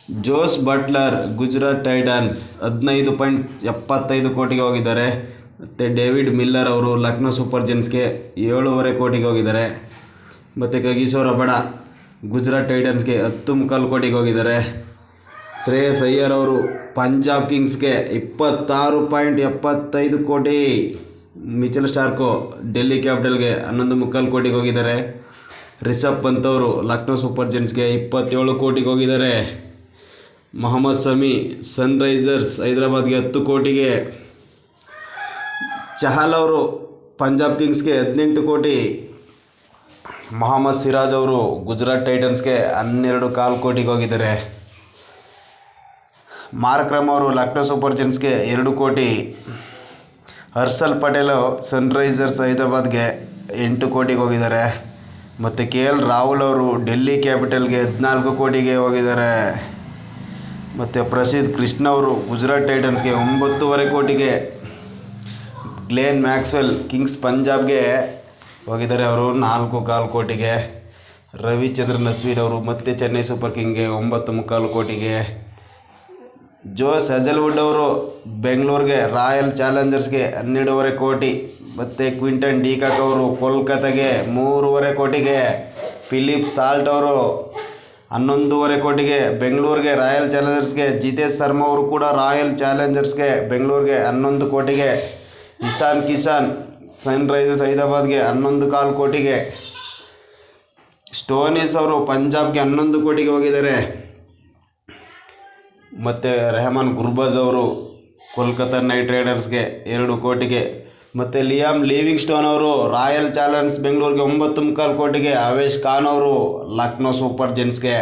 Jose Buttler Gujarat Titans 15.75 ಕೋಟಿಗೆ ಹೋಗಿದ್ದಾರೆ. ಮತ್ತು ಡೇವಿಡ್ ಮಿಲ್ಲರ್ ಅವರು ಲಕ್ನೋ ಸೂಪರ್ ಜೆನ್ಸ್ಗೆ 7.5 ಕೋಟಿಗೆ ಹೋಗಿದ್ದಾರೆ. ಮತ್ತು ಕಗಿಸೋ ರಬಡ ಗುಜರಾತ್ ಟೈಟನ್ಸ್ಗೆ 10.25 ಕೋಟಿಗೆ ಹೋಗಿದ್ದಾರೆ. ಶ್ರೇಯಸ್ ಅಯ್ಯರ್ ಅವರು ಪಂಜಾಬ್ ಕಿಂಗ್ಸ್ಗೆ 26.75 ಕೋಟಿ. ಮಿಚೆಲ್ ಸ್ಟಾರ್ಕೋ ಡೆಲ್ಲಿ ಕ್ಯಾಪಿಟಲ್ಗೆ 11.25 ಕೋಟಿಗೆ ಹೋಗಿದ್ದಾರೆ. ರಿಷಬ್ ಪಂತ್ ಅವರು ಲಕ್ನೋ ಸೂಪರ್ ಜೆನ್ಸ್ಗೆ 27 ಕೋಟಿಗೆ ಹೋಗಿದ್ದಾರೆ. ಮೊಹಮ್ಮದ್ ಶಮಿ ಸನ್ರೈಸರ್ಸ್ ಹೈದರಾಬಾದ್ಗೆ 10 ಕೋಟಿಗೆ. ಚಹಲ್ ಅವರು ಪಂಜಾಬ್ ಕಿಂಗ್ಸ್ಗೆ 18 ಕೋಟಿ. ಮೊಹಮ್ಮದ್ ಸಿರಾಜ್ ಅವರು ಗುಜರಾತ್ ಟೈಟನ್ಸ್ಗೆ 12.25 ಕೋಟಿಗೆ ಹೋಗಿದ್ದಾರೆ. ಮಾರ್ಕ್ರಮ್ ಅವರು ಲಕ್ನೋ ಸೂಪರ್ ಜೆನ್ಸ್ಗೆ 2 ಕೋಟಿ. ಹರ್ಷಲ್ ಪಟೇಲ್ ಸನ್ರೈಸರ್ಸ್ ಹೈದರಾಬಾದ್ಗೆ 8 ಕೋಟಿಗೆ ಹೋಗಿದ್ದಾರೆ. ಮತ್ತು KL ರಾಹುಲ್ ಅವರು ಡೆಲ್ಲಿ ಕ್ಯಾಪಿಟಲ್ಗೆ 14 ಕೋಟಿಗೆ ಹೋಗಿದ್ದಾರೆ. ಮತ್ತು ಪ್ರಸಿದ್ಧ್ ಕೃಷ್ಣ ಅವರು ಗುಜರಾತ್ ಟೈಟನ್ಸ್ಗೆ 9.25 ಕೋಟಿಗೆ. ಗ್ಲೇನ್ ಮ್ಯಾಕ್ಸ್ವೆಲ್ ಕಿಂಗ್ಸ್ ಪಂಜಾಬ್ಗೆ ಹೋಗಿದ್ದಾರೆ, ಅವರು 4.25 ಕೋಟಿಗೆ. ರವಿಚಂದ್ರನ್ ಅಶ್ವಿನ್ ಅವರು ಮತ್ತೆ ಚೆನ್ನೈ ಸೂಪರ್ ಕಿಂಗ್ಗೆ 9.25 ಕೋಟಿಗೆ. ಜೋಸ್ ಹಜಲ್ವುಡ್ ಅವರು ಬೆಂಗಳೂರಿಗೆ ರಾಯಲ್ ಚಾಲೆಂಜರ್ಸ್ಗೆ 12.25 ಕೋಟಿ. ಮತ್ತು ಕ್ವಿಂಟನ್ ಡಿಕಾಕ್ ಅವರು ಕೋಲ್ಕತ್ತಾಗೆ 3.25 ಕೋಟಿಗೆ. ಫಿಲಿಪ್ ಸಾಲ್ಟ್ ಅವರು 11.25 ಕೋಟಿಗೆ ಬೆಂಗಳೂರಿಗೆ ರಾಯಲ್ ಚಾಲೆಂಜರ್ಸ್ಗೆ. ಜಿತೇಶ್ ಶರ್ಮಾ ಅವರು ಕೂಡ ರಾಯಲ್ ಚಾಲೆಂಜರ್ಸ್ಗೆ ಬೆಂಗಳೂರಿಗೆ 11 ಕೋಟಿಗೆ. ಇಶಾನ್ ಕಿಶನ್ ಸನ್ರೈಸರ್ಸ್ ಹೈದರಾಬಾದ್ಗೆ 11.25 ಕೋಟಿಗೆ. ಸ್ಟೋನಿಸ್ ಅವರು ಪಂಜಾಬ್ಗೆ 11 ಕೋಟಿಗೆ ಹೋಗಿದ್ದಾರೆ. ಮತ್ತು ರೆಹಮಾನ್ ಗುರ್ಬಾಜ್ ಅವರು ಕೋಲ್ಕತ್ತಾ ನೈಟ್ ರೈಡರ್ಸ್ಗೆ 2 ಕೋಟಿಗೆ. ಮತ್ತು ಲಿಯಾಮ್ ಲಿವಿಂಗ್ಸ್ಟೋನ್ ಅವರು ರಾಯಲ್ ಚಾಲೆಂಜರ್ಸ್ ಬೆಂಗಳೂರಿಗೆ 9.25 ಕೋಟಿಗೆ. ಅವೇಶ್ ಖಾನ್ ಅವರು ಲಕ್ನೋ ಸೂಪರ್ ಜೆನ್ಸ್ಗೆ